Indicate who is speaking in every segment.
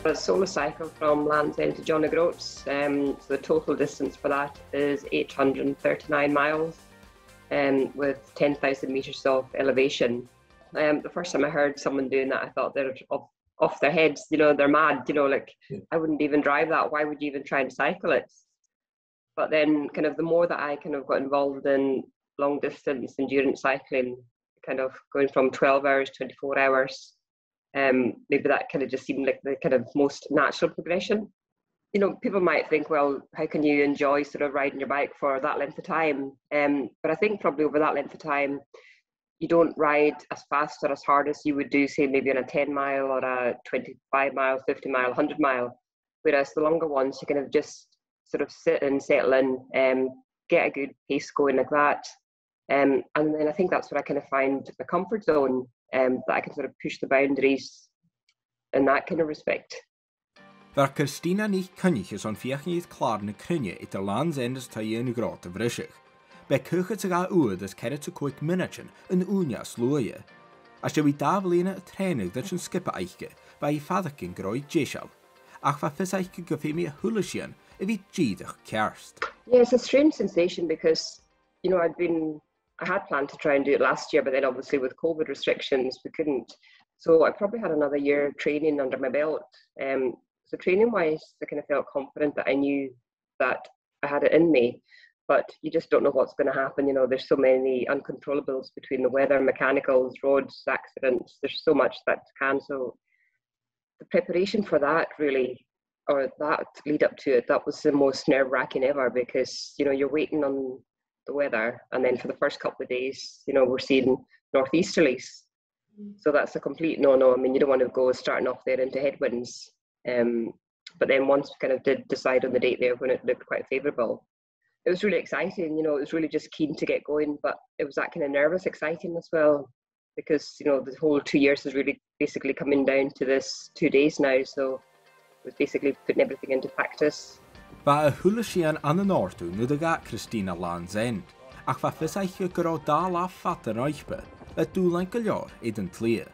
Speaker 1: A solo cycle from Land's End to John Ghròt, so the total distance for that is 839 miles with 10,000 metres of elevation. The first time I heard someone doing that, I thought they're off their heads, they're mad, I wouldn't even drive that. Why would you even try and cycle it? But then kind of the more that I kind of got involved in long distance endurance cycling, kind of going from 12 hours, 24 hours, maybe that kind of just seemed like the kind of most natural progression. People might think, well, how can you enjoy sort of riding your bike for that length of time? But I think probably over that length of time, you don't ride as fast or as hard as you would do, say, maybe on a 10 mile or a 25 mile, 50 mile, 100 mile. Whereas the longer ones, you kind of just sort of sit and settle in, get a good pace going like that. And then I think that's where I kind of find my comfort zone, that I can sort of push the boundaries in that kind of respect.
Speaker 2: Daar Christina NicCoinnich is on fiachniad clar na crunne it Land's End is Taigh Iain Ghròt of Rishig. Bij kuchet zich aan oer dat kerret te quick minuten een ùine as luaithe. As je wie davlene a training dat je skippe eiche bij je vaderkin groeit jesal. Ach va vis eiche gafemi a hulishian if he jiedig kerst.
Speaker 1: Yeah, it's a strange sensation because, I had planned to try and do it last year, but then obviously with COVID restrictions, we couldn't. So I probably had another year training under my belt. So training-wise, I kind of felt confident that I knew that I had it in me, but you just don't know what's going to happen. There's so many uncontrollables between the weather, mechanicals, roads, accidents. There's so much that can. So the preparation for that really, or that lead up to it, that was the most nerve-wracking ever because, you're waiting on the weather, and then for the first couple of days, we're seeing northeasterlies. So that's a complete no-no. I mean, you don't want to go starting off there into headwinds. But then once we kind of did decide on the date there when it looked quite favourable, it was really exciting. It was really just keen to get going, but it was that kind of nervous exciting as well because, the whole 2 years is really basically coming down to this 2 days now. So it was basically putting everything into practice.
Speaker 2: Va a hulishian an the nortu nu de ga Christina Land's End. Ach va vis eiche gro da la fat an eichbe, that do like a jaar eden clear.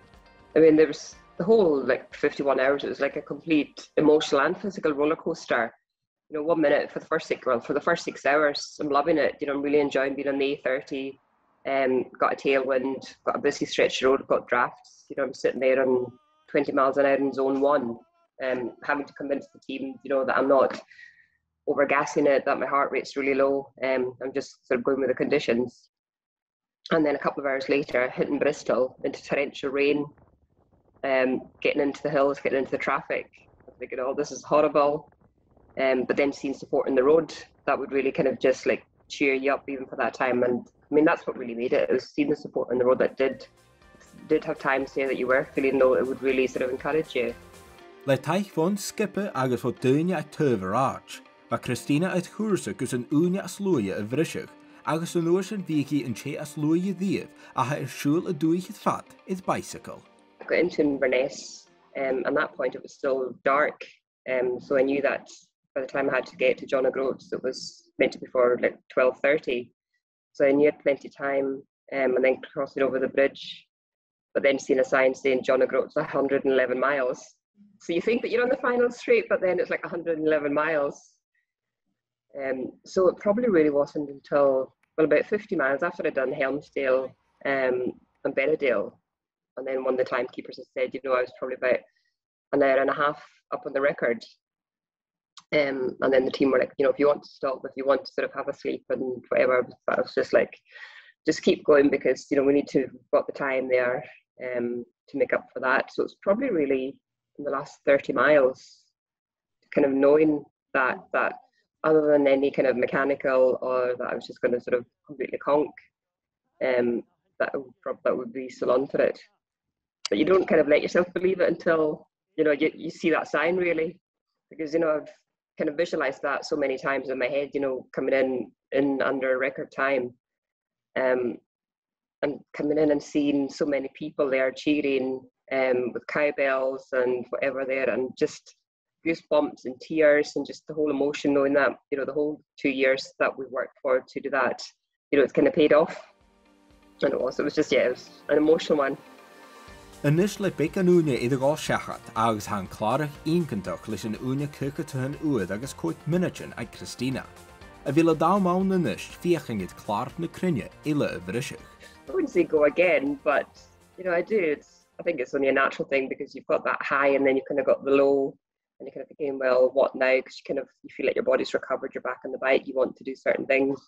Speaker 1: I mean, there was the whole 51 hours, it was like a complete emotional and physical roller coaster. 1 minute for the first 6 hours, I'm loving it. I'm really enjoying being on the A30. Got a tailwind, got a busy stretch road, got drafts. I'm sitting there on 20 miles an hour in zone 1, having to convince the team, that I'm not overgassing it, that my heart rate's really low. I'm just sort of going with the conditions. And then a couple of hours later, hitting Bristol into torrential rain, getting into the hills, getting into the traffic. I'm thinking, oh, this is horrible. But then seeing support in the road, that would really kind of just cheer you up even for that time. And I mean, that's what really made it. It was seeing the support in the road that did have times there that you were feeling low. It would really sort of encourage you.
Speaker 2: Le Taigh von skippe agus wat duine a töver arch, va Christina uit Ghròt gus an ùine as luaithe a Bhrishig, agus an oors an vigi an che as luaithe diev, a ha shul a duich het fat, is baidhseagal.
Speaker 1: I got into Inverness, and at that point it was still dark, so I knew that by the time I had to get to John Ghròt, it was meant to be for 12:30, so I knew I had plenty of time, and then crossing over the bridge, but then seeing a sign saying John Ghròt's 111 miles. So you think that you're on the final straight, but then it's 111 miles. So it probably really wasn't until, about 50 miles after I'd done Helmsdale and Berridale. And then one of the timekeepers had said, I was probably about an hour and a half up on the record. And then the team were like, if you want to stop, if you want to sort of have a sleep and whatever, but I was just just keep going because, we need to got the time there to make up for that. So it's probably really in the last 30 miles, kind of knowing that other than any kind of mechanical or that I was just going to sort of completely conk, that would be so on for it. But you don't kind of let yourself believe it until, you see that sign really, because, I've kind of visualized that so many times in my head, coming in under record time, and coming in and seeing so many people there cheering, with cowbells and whatever there, and just goosebumps and tears and just the whole emotion knowing that, the whole 2 years that we worked for to do that, it's kind of paid off. And it was just, it was an emotional one.
Speaker 2: Inis le bic an ùine iad gá seachat agus han clárach íncantach leis an ùine cúchatún uad agus cúig minútin ag Christina. A bhí le dámán inis fiachan iad clár na cruinne ile a bhrisich.
Speaker 1: I wouldn't say go again, but I do. I think it's only a natural thing because you've got that high and then you've kind of got the low, and you're kind of thinking, well, what now? Because you feel like your body's recovered, you're back on the bike, you want to do certain things.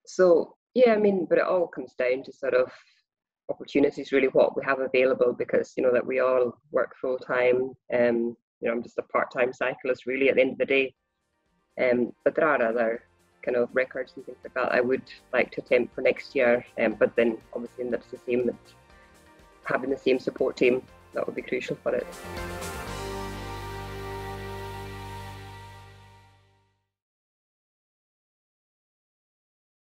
Speaker 1: So yeah, but it all comes down to sort of opportunities, really, what we have available, because that we all work full time. I'm just a part-time cyclist really at the end of the day. But there are other kind of records and things like that I would like to attempt for next year. But then obviously that's the same, that having the same support team, that would be crucial for it.